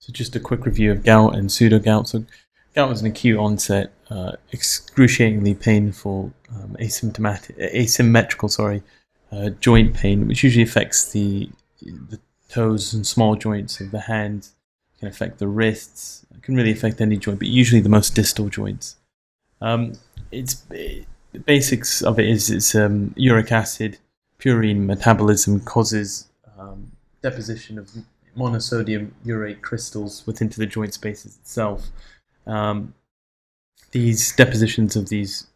So just a quick review of gout and pseudo-gout. So gout is an acute onset, excruciatingly painful, asymmetrical, joint pain, which usually affects the toes and small joints of the hand. It can affect the wrists. It can really affect any joint, but usually the most distal joints. The basics of it is it's uric acid, purine metabolism causes deposition of monosodium urate crystals within the joint spaces itself. These depositions of these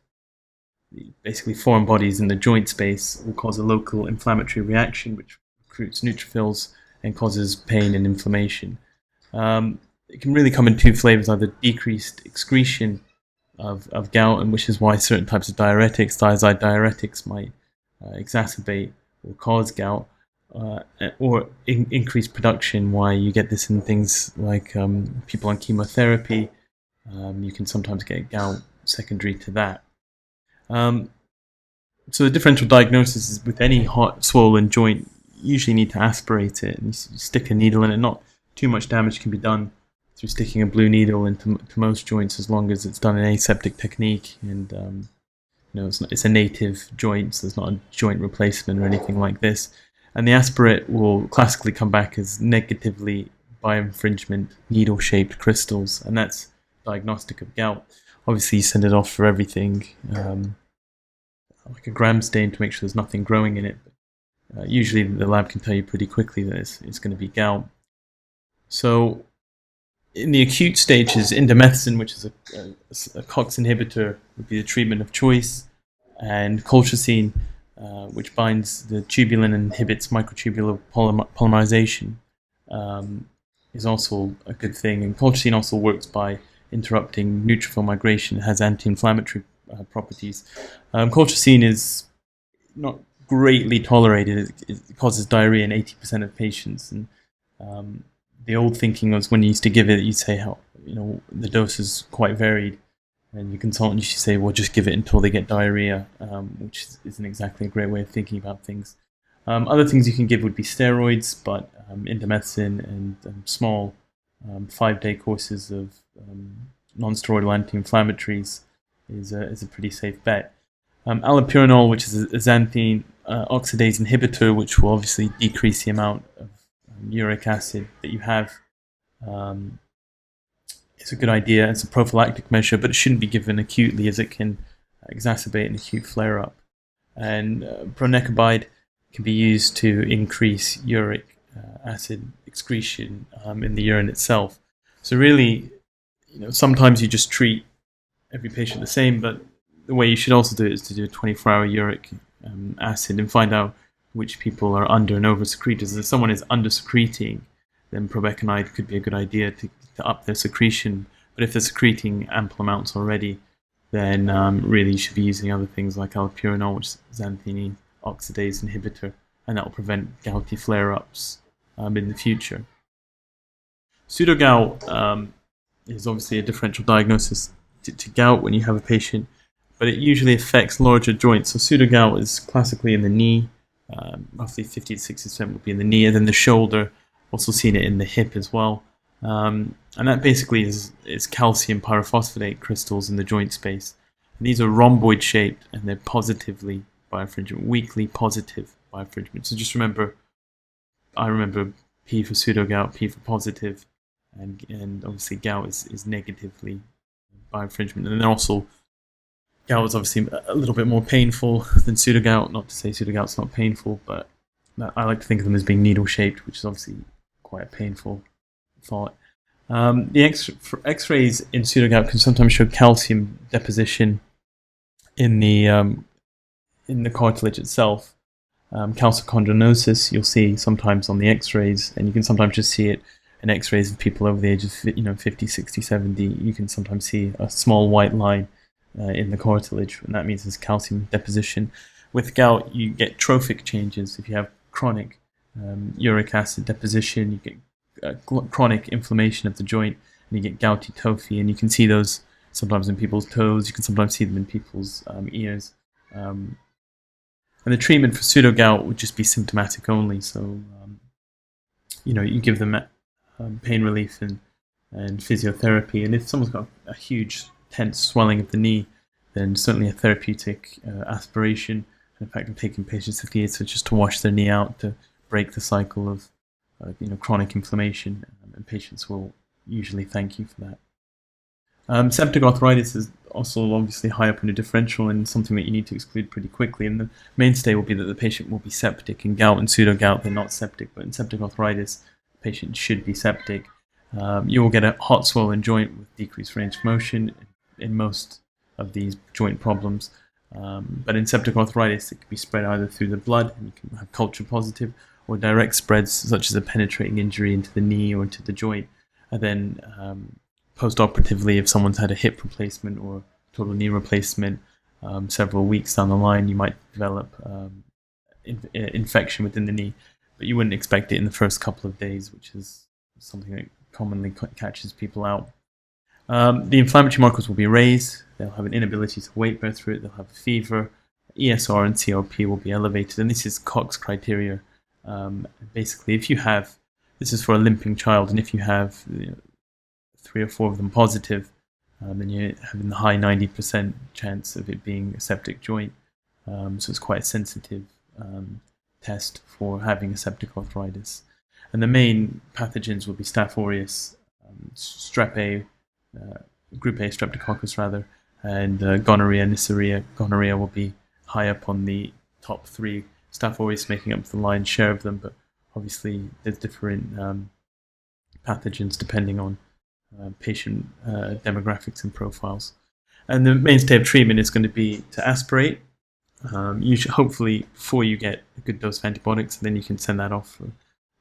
basically foreign bodies in the joint space will cause a local inflammatory reaction which recruits neutrophils and causes pain and inflammation. It can really come in two flavors, either decreased excretion of gout, and which is why certain types of diuretics, thiazide diuretics, might exacerbate or cause gout, or increased production, why you get this in things like people on chemotherapy. You can sometimes get gout secondary to that. So the differential diagnosis is with any hot, swollen joint, you usually need to aspirate it, and you stick a needle in it. Not too much damage can be done through sticking a blue needle into most joints, as long as it's done in aseptic technique, and it's a native joint, so there's not a joint replacement or anything like this. And the aspirate will classically come back as negatively bioinfringement needle-shaped crystals, and that's diagnostic of gout. Obviously, you send it off for everything, like a gram stain, to make sure there's nothing growing in it. Usually, the lab can tell you pretty quickly that it's going to be gout. So, in the acute stages, indomethacin, which is a COX inhibitor, would be the treatment of choice, and colchicine, which binds the tubulin and inhibits microtubular polymerization, is also a good thing. And colchicine also works by interrupting neutrophil migration. It has anti-inflammatory properties. Colchicine is not greatly tolerated. It causes diarrhea in 80% of patients. And the old thinking was, when you used to give it, you'd say the dose is quite varied, and your consultant used to say, well, just give it until they get diarrhea, which isn't exactly a great way of thinking about things. Other things you can give would be steroids, but indomethacin and small 5-day courses of non-steroidal anti-inflammatories is a pretty safe bet. Allopurinol, which is a xanthine oxidase inhibitor, which will obviously decrease the amount of uric acid that you have. It's a good idea. It's a prophylactic measure, but it shouldn't be given acutely, as it can exacerbate an acute flare-up. And pronecobide can be used to increase uric acid excretion in the urine itself. So really, sometimes you just treat every patient the same, but the way you should also do it is to do a 24-hour uric acid and find out which people are under and over secretors. If someone is under secreting, then probeconide could be a good idea to up their secretion. But if they're secreting ample amounts already, then really you should be using other things like allopurinol, which is xanthine oxidase inhibitor, and that will prevent gouty flare-ups in the future. Pseudo-gout is obviously a differential diagnosis to gout when you have a patient, but it usually affects larger joints. So pseudo-gout is classically in the knee. Roughly 50 to 60% would be in the knee, and then the shoulder. Also seen it in the hip as well. And that basically is calcium pyrophosphate crystals in the joint space. And these are rhomboid shaped, and they're positively bioinfringement, weakly positive bioinfringement. So just remember, I remember P for pseudo-gout, P for positive, and obviously gout is negatively bioinfringement. And then also, gout is obviously a little bit more painful than pseudo-gout. Not to say pseudo-gout's not painful, but I like to think of them as being needle-shaped, which is obviously quite a painful thought. The X-rays in pseudo-gout can sometimes show calcium deposition in the cartilage itself. Calcochondrosis you'll see sometimes on the X-rays, and you can sometimes just see it in X-rays of people over the age of 50, 60, 70. You can sometimes see a small white line in the cartilage, and that means there's calcium deposition. With gout, you get trophic changes. If you have chronic uric acid deposition, you get chronic inflammation of the joint, and you get gouty tophi, and you can see those sometimes in people's toes. You can sometimes see them in people's ears. And the treatment for pseudo-gout would just be symptomatic only. So, you give them pain relief and physiotherapy. And if someone's got a huge tense swelling of the knee, then certainly a therapeutic aspiration. In fact, I'm taking patients to theatre just to wash their knee out to break the cycle of chronic inflammation, and patients will usually thank you for that. Septic arthritis is also obviously high up on the differential and something that you need to exclude pretty quickly. And the mainstay will be that the patient will be septic. In gout and pseudo-gout, they're not septic, but in septic arthritis, the patient should be septic. You will get a hot swollen joint with decreased range of motion in most of these joint problems. But in septic arthritis, it can be spread either through the blood, and you can have culture positive, or direct spreads such as a penetrating injury into the knee or into the joint. And then post-operatively, if someone's had a hip replacement or total knee replacement, several weeks down the line, you might develop infection within the knee, but you wouldn't expect it in the first couple of days, which is something that commonly catches people out. The inflammatory markers will be raised. They'll have an inability to weight bear through it. They'll have a fever. ESR and CRP will be elevated, and this is Cox criteria. Basically, if you have, this is for a limping child, and if you have 3 or 4 of them positive, then you're having the high 90% chance of it being a septic joint. So it's quite a sensitive test for having a septic arthritis. And the main pathogens will be Staph aureus, Strep A, Group A Streptococcus rather, and gonorrhea, Neisseria. Gonorrhea will be high up on the top 3. Staph aureus making up the lion's share of them, but obviously there's different pathogens depending on patient demographics and profiles. And the mainstay of treatment is going to be to aspirate, usually, hopefully before you get a good dose of antibiotics, and then you can send that off for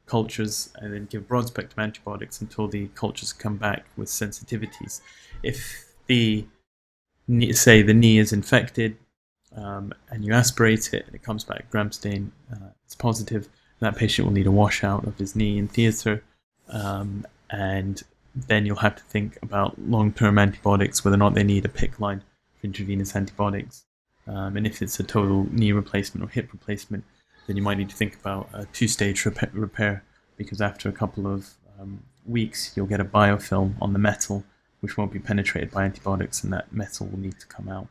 cultures and then give broad spectrum antibiotics until the cultures come back with sensitivities. If the knee is infected and you aspirate it and it comes back gram stain, it's positive, that patient will need a washout of his knee in theatre, and then you'll have to think about long-term antibiotics, whether or not they need a PICC line for intravenous antibiotics. And if it's a total knee replacement or hip replacement, then you might need to think about a 2-stage repair, because after a couple of weeks, you'll get a biofilm on the metal, which won't be penetrated by antibiotics, and that metal will need to come out.